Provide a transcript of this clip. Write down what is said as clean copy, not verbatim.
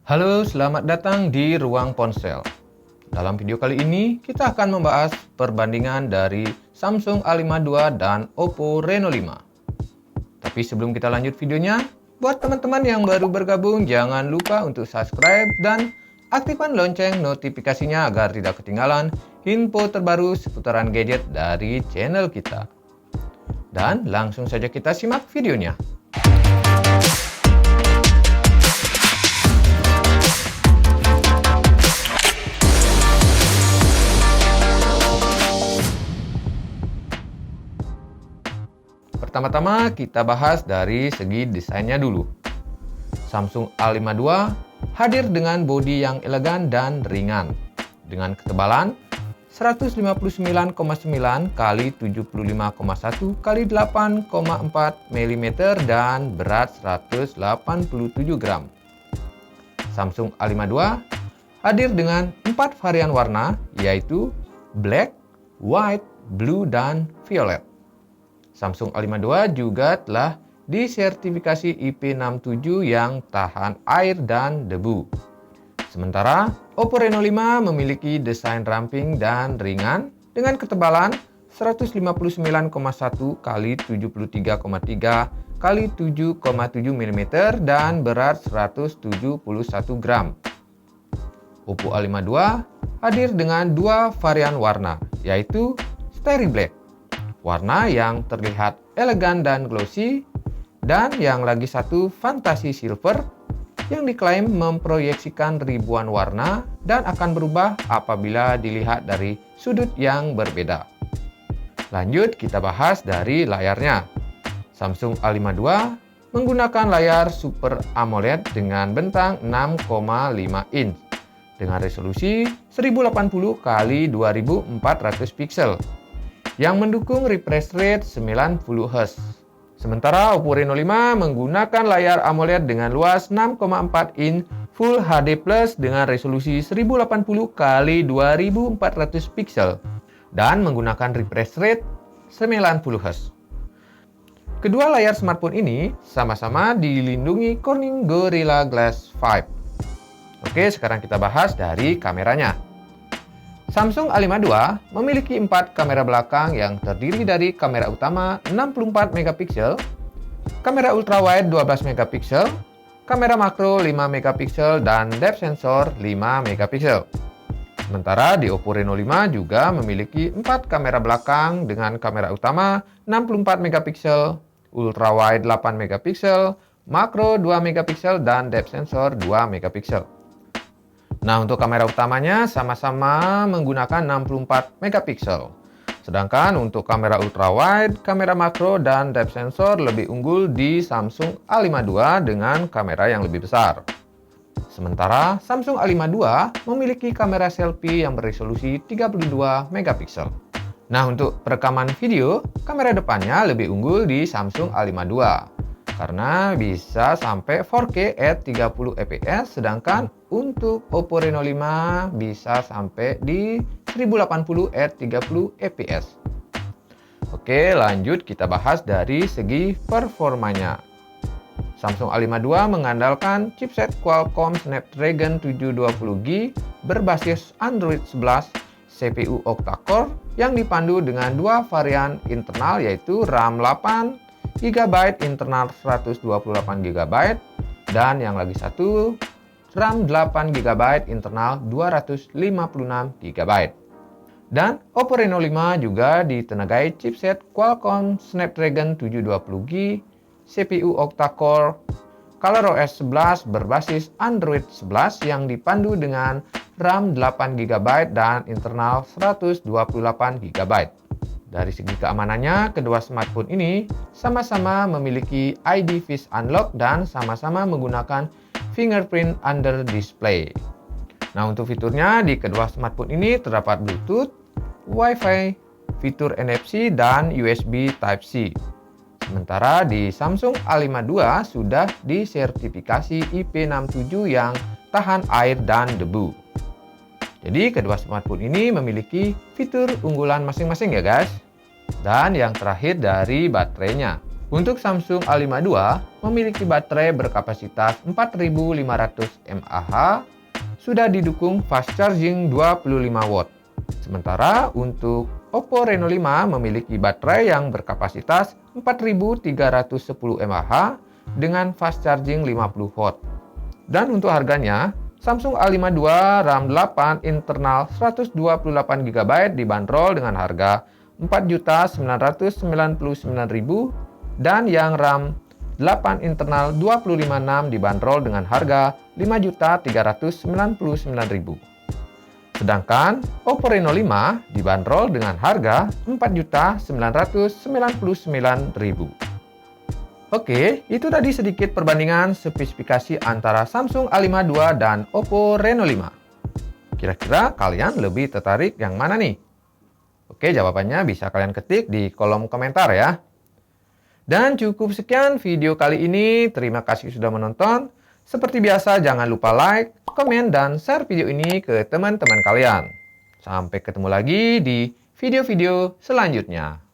Halo, selamat datang di Ruang Ponsel. Dalam video kali ini, kita akan membahas perbandingan dari Samsung A52 dan Oppo Reno 5. Tapi sebelum kita lanjut videonya, buat teman-teman yang baru bergabung, jangan lupa untuk subscribe dan aktifkan lonceng notifikasinya agar tidak ketinggalan info terbaru seputaran gadget dari channel kita. Dan langsung saja kita simak videonya. Pertama-tama kita bahas dari segi desainnya dulu. Samsung A52 hadir dengan bodi yang elegan dan ringan dengan ketebalan 159,9 x 75,1 x 8,4 mm dan berat 187 gram. Samsung A52 hadir dengan 4 varian warna, yaitu black, white, blue, dan violet. Samsung A52 juga telah disertifikasi IP67 yang tahan air dan debu. Sementara Oppo Reno 5 memiliki desain ramping dan ringan dengan ketebalan 159,1 x 73,3 x 7,7 mm dan berat 171 gram. Oppo A52 hadir dengan 2 varian warna, yaitu Starry Black, warna yang terlihat elegan dan glossy, dan yang lagi satu Fantasy Silver yang diklaim memproyeksikan ribuan warna dan akan berubah apabila dilihat dari sudut yang berbeda. Lanjut kita bahas dari layarnya. Samsung A52 menggunakan layar Super AMOLED dengan bentang 6,5 inch dengan resolusi 1080 x 2400 pixel yang mendukung refresh rate 90 Hz. Sementara Oppo Reno 5 menggunakan layar AMOLED dengan luas 6,4 inch Full HD Plus dengan resolusi 1080 x 2400 pixel dan menggunakan refresh rate 90 Hz. Kedua layar smartphone ini sama-sama dilindungi Corning Gorilla Glass 5. Oke, sekarang kita bahas dari kameranya. Samsung A52 memiliki 4 kamera belakang yang terdiri dari kamera utama 64 megapiksel, kamera ultrawide 12 megapiksel, kamera makro 5 megapiksel, dan depth sensor 5 megapiksel. Sementara di Oppo Reno 5 juga memiliki 4 kamera belakang dengan kamera utama 64 megapiksel, ultrawide 8 megapiksel, makro 2 megapiksel, dan depth sensor 2 megapiksel. Nah, untuk kamera utamanya sama-sama menggunakan 64 megapiksel. Sedangkan untuk kamera ultrawide, kamera makro, dan depth sensor lebih unggul di Samsung A52 dengan kamera yang lebih besar. Sementara Samsung A52 memiliki kamera selfie yang beresolusi 32 megapiksel. Nah, untuk perekaman video, kamera depannya lebih unggul di Samsung A52 karena bisa sampai 4K at 30 fps, sedangkan untuk Oppo Reno 5 bisa sampai di 1080 at 30 fps. Oke, lanjut kita bahas dari segi performanya. Samsung A52 mengandalkan chipset Qualcomm Snapdragon 720G berbasis Android 11, CPU octa-core yang dipandu dengan 2 varian internal, yaitu RAM 8 GB internal 128 GB dan yang lagi satu RAM 8 GB internal 256 GB. Dan Oppo Reno 5 juga ditenagai chipset Qualcomm Snapdragon 720G, CPU octa-core, ColorOS 11 berbasis Android 11 yang dipandu dengan RAM 8 GB dan internal 128 GB. Dari segi keamanannya, kedua smartphone ini sama-sama memiliki ID Face Unlock dan sama-sama menggunakan fingerprint under display. Nah, untuk fiturnya di kedua smartphone ini terdapat Bluetooth, Wi-Fi, fitur NFC, dan USB Type-C. Sementara di Samsung A52 sudah disertifikasi IP67 yang tahan air dan debu. Jadi kedua smartphone ini memiliki fitur unggulan masing-masing ya guys. Dan yang terakhir dari baterainya. Untuk Samsung A52 memiliki baterai berkapasitas 4500 mAh, sudah didukung fast charging 25 watt. Sementara untuk Oppo Reno 5 memiliki baterai yang berkapasitas 4310 mAh dengan fast charging 50 watt. Dan untuk harganya, Samsung A52 RAM 8 internal 128GB dibanderol dengan harga Rp4.999.000 dan yang RAM 8 internal 256 dibanderol dengan harga Rp5.399.000. Sedangkan Oppo Reno 5 dibanderol dengan harga Rp4.999.000. Oke, itu tadi sedikit perbandingan spesifikasi antara Samsung A52 dan Oppo Reno 5. Kira-kira kalian lebih tertarik yang mana nih? Oke, jawabannya bisa kalian ketik di kolom komentar ya. Dan cukup sekian video kali ini. Terima kasih sudah menonton. Seperti biasa, jangan lupa like, komen, dan share video ini ke teman-teman kalian. Sampai ketemu lagi di video-video selanjutnya.